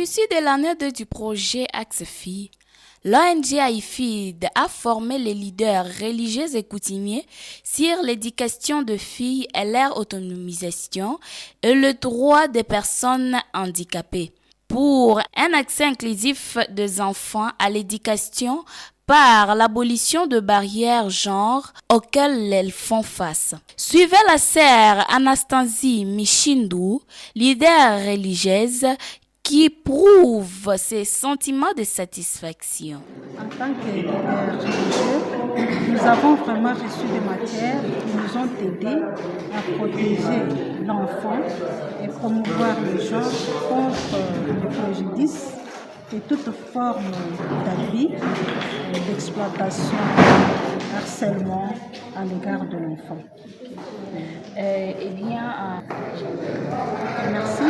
l'issue de l'année 2 du projet Axe Filles, l'ONG AIFID a formé les leaders religieux et coutumiers sur l'éducation de filles et leur autonomisation et le droit des personnes handicapées pour un accès inclusif des enfants à l'éducation par l'abolition de barrières genre auxquelles elles font face. Suivez la sœur Anastasie Michindou, leader religieuse, qui prouve ses sentiments de satisfaction. En tant que leader religieux, nous avons vraiment reçu des matières qui nous ont aidés à protéger l'enfant et promouvoir le genre contre le préjudice et toute forme d'abus, d'exploitation, harcèlement à l'égard de l'enfant. Merci. Ce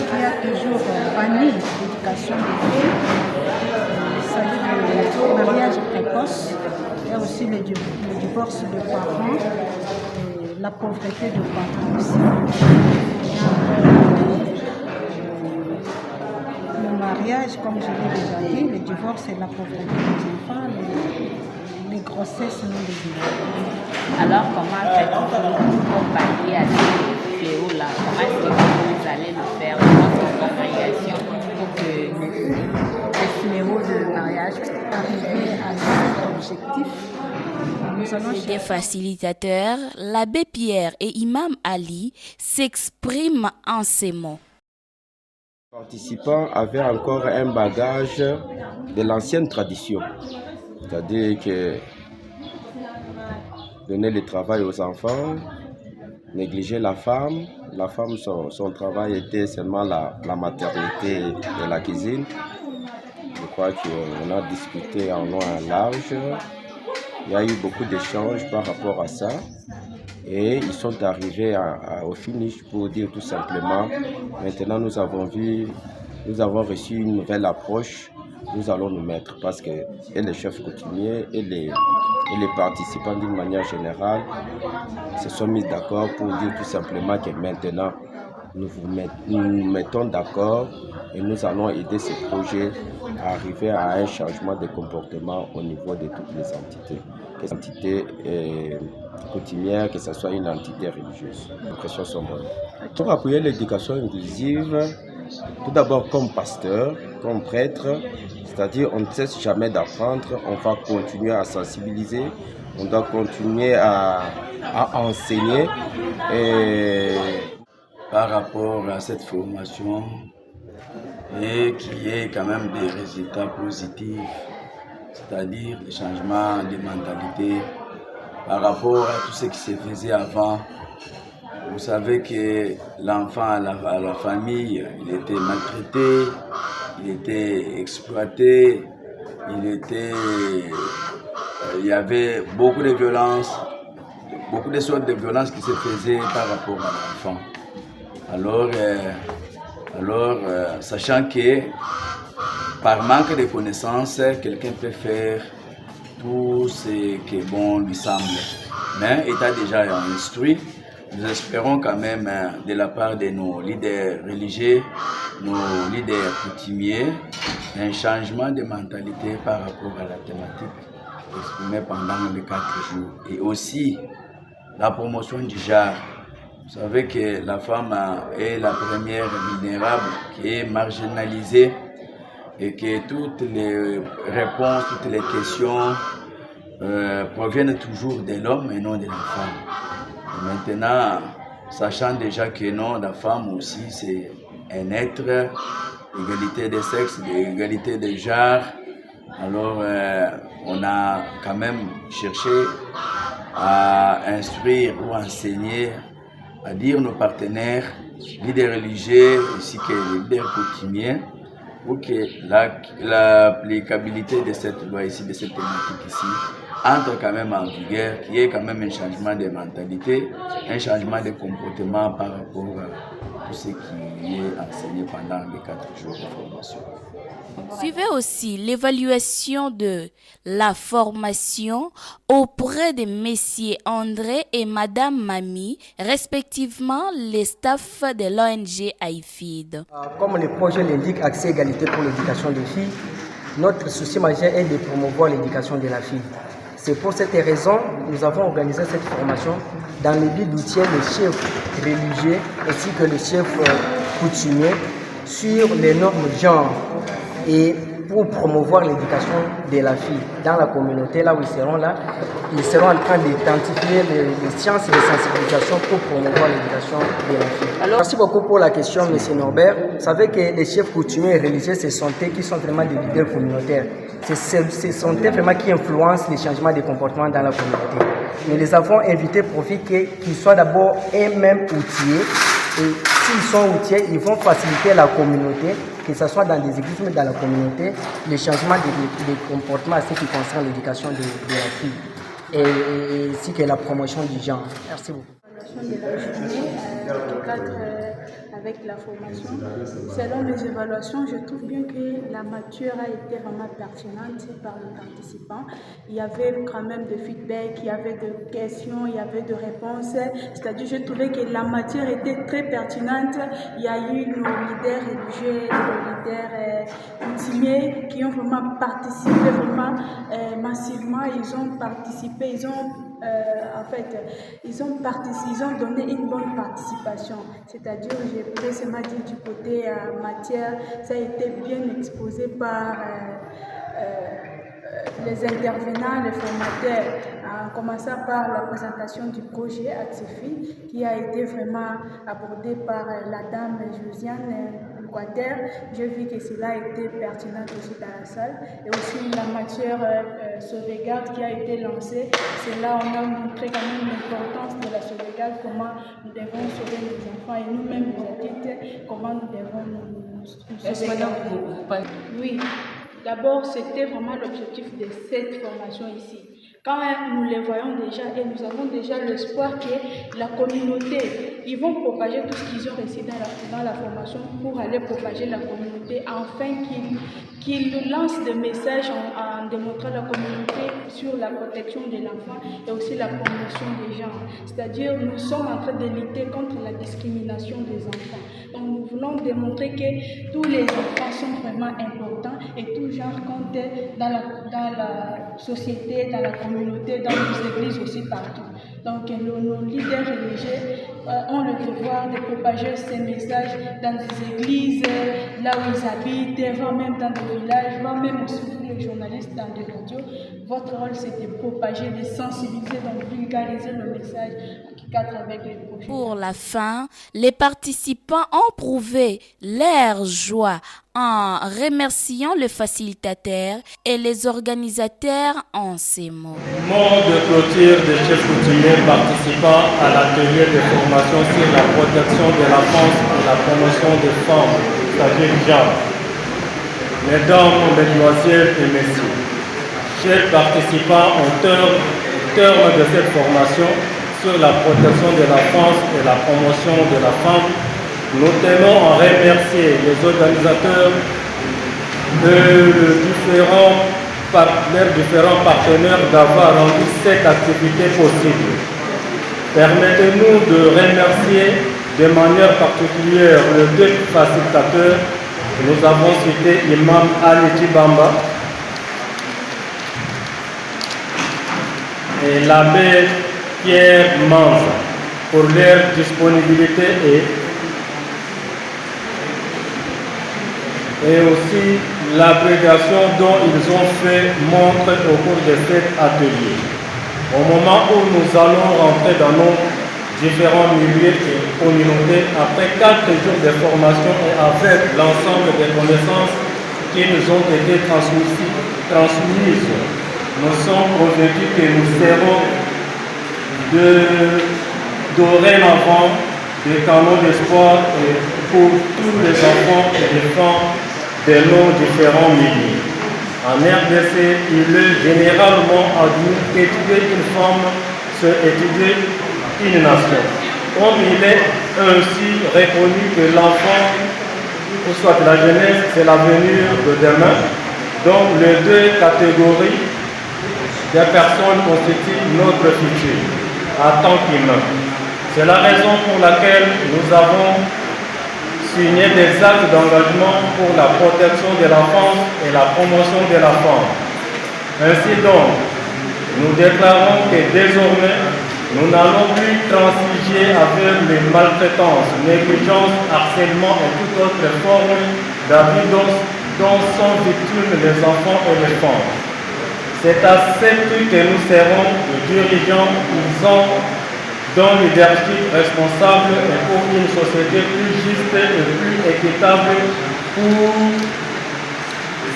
qui a toujours banni l'éducation des filles, il s'agit du mariage précoce et aussi le divorce de parents, et la pauvreté de parents aussi. Le mariage, comme je l'ai déjà dit, le divorce et la pauvreté des enfants, les grossesses non désirées. Alors, comment faites-vous pour pallier à ces fléaux-là? Comment est-ce que vous allez le faire dans votre congrégation pour que les fléaux de mariage arriver à cet objectif? Nous allons Les facilitateurs, l'abbé Pierre et Imam Ali s'expriment en ces mots. Les participants avaient encore un bagage de l'ancienne tradition, c'est-à-dire que donner le travail aux enfants, négliger la femme, son travail était seulement la maternité et la cuisine. Je crois qu'on a discuté en long et en large, il y a eu beaucoup d'échanges par rapport à ça. Et ils sont arrivés au finish pour dire tout simplement, maintenant nous avons reçu une nouvelle approche, nous allons nous mettre parce que et les chefs coutumiers et les participants d'une manière générale se sont mis d'accord pour dire tout simplement que maintenant nous nous mettons d'accord et nous allons aider ce projet à arriver à un changement de comportement au niveau de toutes les entités. Les entités coutumières, que ce soit une entité religieuse. Les pressions sont bonnes. Pour appuyer l'éducation inclusive, tout d'abord comme pasteur, comme prêtre, c'est-à-dire on ne cesse jamais d'apprendre, on va continuer à sensibiliser, on doit continuer à enseigner. Et par rapport à cette formation et qui est quand même des résultats positifs, c'est-à-dire le changement de mentalité par rapport à tout ce qui se faisait avant. Vous savez que l'enfant à la famille, il était maltraité, il était exploité, il y avait beaucoup de violences, beaucoup de sortes de violences qui se faisaient par rapport à l'enfant. Alors, sachant que par manque de connaissances, quelqu'un peut faire tout ce que bon lui semble. Mais étant déjà instruit, nous espérons quand même de la part de nos leaders religieux, nos leaders coutumiers, un changement de mentalité par rapport à la thématique exprimée pendant les 4 jours. Et aussi la promotion du genre. Vous savez que la femme est la première vulnérable qui est marginalisée et que toutes les réponses, toutes les questions proviennent toujours de l'homme et non de la femme. Et maintenant, sachant déjà que non, la femme aussi c'est un être, égalité des sexes, égalité des genres, alors on a quand même cherché à instruire ou enseigner, à dire nos partenaires, leaders religieux ainsi que les leaders coutumiers, pour que l'applicabilité de cette loi ici, de cette thématique ici, entre quand même en vigueur, qu'il y ait quand même un changement de mentalité, un changement de comportement par rapport à tout ce qui est enseigné pendant les 4 jours de formation. Suivez aussi l'évaluation de la formation auprès de messieurs André et madame Mami, respectivement les staffs de l'ONG AIFID. Comme le projet l'indique, accès égalité pour l'éducation des filles, notre souci majeur est de promouvoir l'éducation de la fille. C'est pour cette raison que nous avons organisé cette formation dans le but d'outiller les chefs religieux ainsi que les chefs coutumiers sur les normes de genre et pour promouvoir l'éducation de la fille dans la communauté, là où ils seront en train d'identifier les sciences et les sensibilisations pour promouvoir l'éducation de la fille. Alors, merci beaucoup pour la question, M. Norbert. Vous savez que les chefs coutumiers et religieux, ce sont eux qui sont vraiment des leaders communautaires. Ce sont eux vraiment qui influencent les changements de comportement dans la communauté. Nous les avons invités pour qu'ils soient d'abord eux-mêmes outillés. Et s'ils sont outillés, ils vont faciliter la communauté, que ce soit dans des églises, mais dans la communauté, les changements de comportement à ce qui concerne l'éducation de la fille et ainsi que la promotion du genre. Merci beaucoup. De la journée qui cadre avec la formation. Selon mes évaluations, je trouve bien que la matière a été vraiment pertinente par les participants. Il y avait quand même de feedback, il y avait de questions, il y avait de réponses. C'est-à-dire, je trouvais que la matière était très pertinente. Il y a eu nos leaders religieux, nos leaders coutumiers qui ont vraiment participé vraiment massivement. Ils ont participé, ils ont donné une bonne participation. C'est-à-dire, j'ai précisément dit du côté matière, ça a été bien exposé par les intervenants, les formateurs, en commençant par la présentation du projet AXEFI qui a été vraiment abordé par la dame Josiane Quater. J'ai vu que cela a été pertinent aussi dans la salle. Et aussi la matière sauvegarde qui a été lancée. C'est là où on a montré quand même l'importance de la sauvegarde, comment nous devons sauver nos enfants et nous-mêmes les adultes, comment nous devons nous sauver. Oui, d'abord c'était vraiment l'objectif de cette formation ici. Quand nous les voyons déjà et nous avons déjà l'espoir que la communauté, ils vont propager tout ce qu'ils ont reçu dans la formation pour aller propager la communauté, afin qu'ils nous lancent des messages en démontrant la communauté sur la protection de l'enfant et aussi la promotion des genres. C'est-à-dire, nous sommes en train de lutter contre la discrimination des enfants. Donc, nous voulons démontrer que tous les enfants sont vraiment importants et tout genre compte dans la société, dans la communauté, dans les églises aussi partout. Donc nos leaders religieux ont le devoir de propager ces messages dans des églises, là où ils habitent, voire même dans des villages, voire même aussi les journalistes dans des radios. Votre rôle, c'est de propager, de sensibiliser, de vulgariser le message qui cadre avec les projets. Pour la fin, les participants ont prouvé leur joie en remerciant le facilitateur et les organisateurs en ces mots. Mot de clôture des chefs coutumiers participant à l'atelier de formation sur la protection de l'enfance et la promotion des femmes, c'est-à-dire genre. Mesdames, mesdemoiselles et messieurs, chers participants au terme de cette formation sur la protection de l'enfance et la promotion de la femme, nous tenons à remercier les organisateurs de leurs différents partenaires d'avoir rendu cette activité possible. Permettez-nous de remercier de manière particulière les deux facilitateurs. Nous avons cité Imam Ali Bamba et l'abbé Pierre Manza pour leur disponibilité et aussi l'abrégation dont ils ont fait montre au cours de cet atelier. Au moment où nous allons rentrer dans nos différents milieux et communautés, après 4 jours de formation et avec l'ensemble des connaissances qui nous ont été transmises, nous sommes convaincus que nous serons dorénavant des canaux d'espoir pour tous les enfants et les femmes de nos différents milieux. En RDC, il est généralement admis qu'étudier une femme, c'est étudier une nation. Comme il est ainsi reconnu que l'enfant ou soit la jeunesse, c'est l'avenir de demain. Donc les deux catégories des personnes constituent notre futur en tant qu'humain. C'est la raison pour laquelle nous avons signé des actes d'engagement pour la protection de l'enfance et la promotion de la femme. Ainsi donc, nous déclarons que désormais, nous n'allons plus transiger avec les maltraitances, négligences, harcèlement et toute autre forme d'abus dont sont victimes les enfants et les femmes. C'est à cet but que nous serons les dirigeants dont leadership responsable et pour une société plus juste et plus équitable pour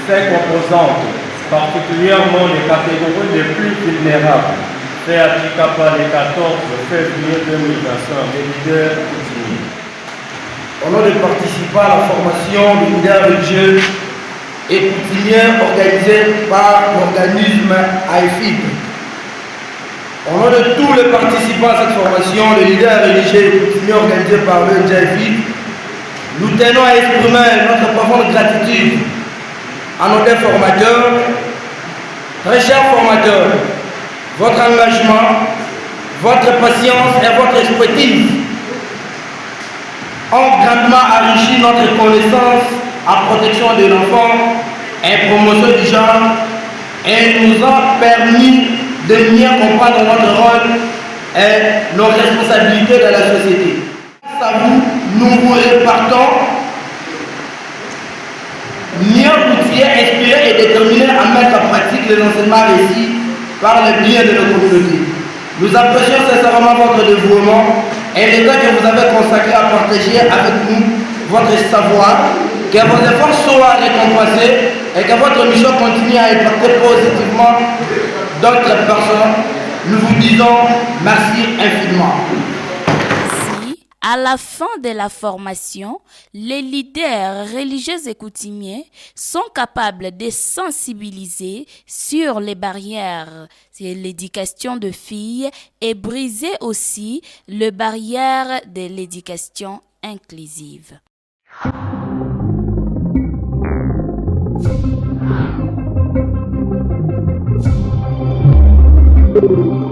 ses composantes, particulièrement les catégories les plus vulnérables. Fait à Chikapa le 14 février 2025, les leaders coutumiers. Au nom des participants à la formation des leaders religieux et coutumiers organisée par l'organisme AEFID, au nom de tous les participants à cette formation, les leaders religieux et coutumiers organisés par le AEFID, nous tenons à exprimer notre profonde gratitude à nos deux formateurs. Très chers formateurs, votre engagement, votre patience et votre expertise ont grandement enrichi notre connaissance en protection de l'enfant et promotion du genre et nous ont permis de mieux comprendre notre rôle et nos responsabilités dans la société. Grâce à vous, nous vous repartons mieux outillés, inspirés et déterminés à mettre en pratique les enseignements récits par le bien de nos communautés. Nous apprécions sincèrement votre dévouement et le temps que vous avez consacré à partager avec nous votre savoir, que vos efforts soient récompensés et que votre mission continue à impacter positivement d'autres personnes. Nous vous disons merci infiniment. À la fin de la formation, les leaders religieux et coutumiers sont capables de sensibiliser sur les barrières de l'éducation de filles et briser aussi les barrières de l'éducation inclusive. Thank you.